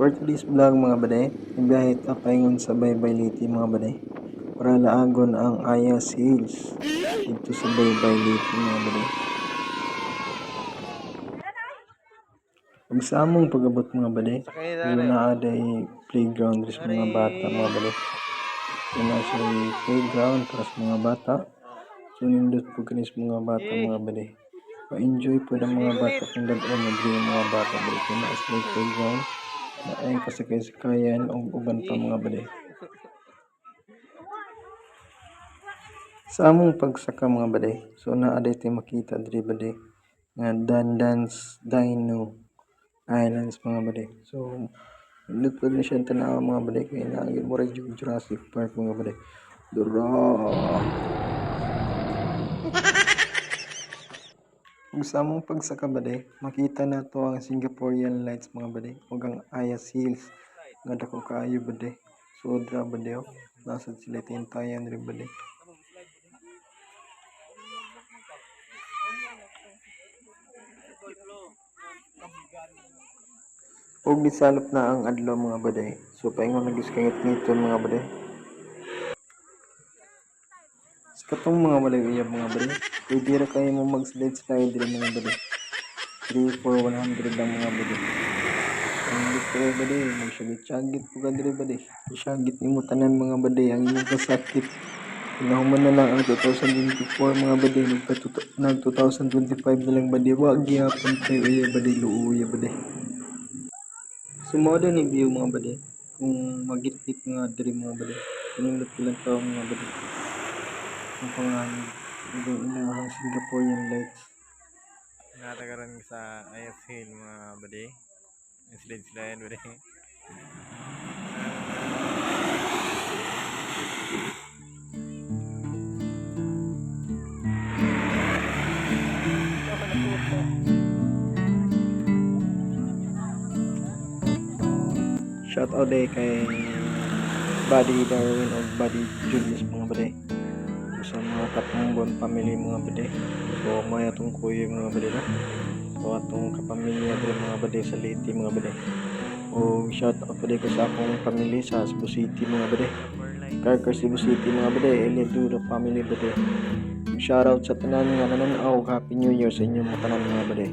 For today's vlog mga baday, ibiyahe ta paingon sa Baybay Liti mga baday. Para laagon ang Ayas Hills dito sa Baybay Liti mga baday. Pag sa among pag-abot mga baday, yun na aday playground rin sa mga bata mga baday. Yun na siya playground para sa mga bata. So nindot po kanis mga bata mga baday. Pa-enjoy po ng mga bata kung dad-on na ng mga bata baday. Kaya na sa playground na ay kasakay-sakayan o uban pa mga baday. Sa among pagsaka mga baday, so naaday tayo makita diri baday nga Dandan's Dino Islands mga baday. So nagpag na siya tanaw mga baday kaya naagin mo rin yung Jurassic Park mga baday. Dura! Kung sa among pagsaka baday, makita na to ang Singaporean lights mga baday ug ang Ayas Hills nga dako kaayo baday. So dra baday nasa sila tintayan rin baday. Ug gisalop na ang adlaw mga baday. So paingon nagiskangit-ngiton mga baday. Sa katong mga baday uyab mga baday, pwede ra kayo mo mag-slide diri mga baday. 3 for 100 lang mga baday. Ang gusto ko baday, magsagit-sagit po ka diri baday. Isagit nimo tanan mga baday ang imong kasakit. Pinahuman na lang ang 2024 mga baday, nag 2025 na lang baday. Wag gyapon tayo uyab baday, luuya baday. Sumodo ni view mga baday. Kung magitgit nga diri mga baday. Kanindot ilang taon mga baday. Ang pangalan. Yung inahang Singaporean lights. Natagaran sa Ayas Hill mga baday. Sila yan baday. Shout out day kay Buddy Darwin o Buddy Julius mga baday. Sa mga Katungbon family mga baday. So may atong kuya mga baday na. So atong kapamilya diri mga baday sa Liti mga baday. O shout out baday ko sa akong family sa Cebu City mga baday. Karkar Cebu City mga baday, Eliduro family baday. Shout out sa tanan nga nananaw, Happy New Year sa inyo mga tanan mga baday.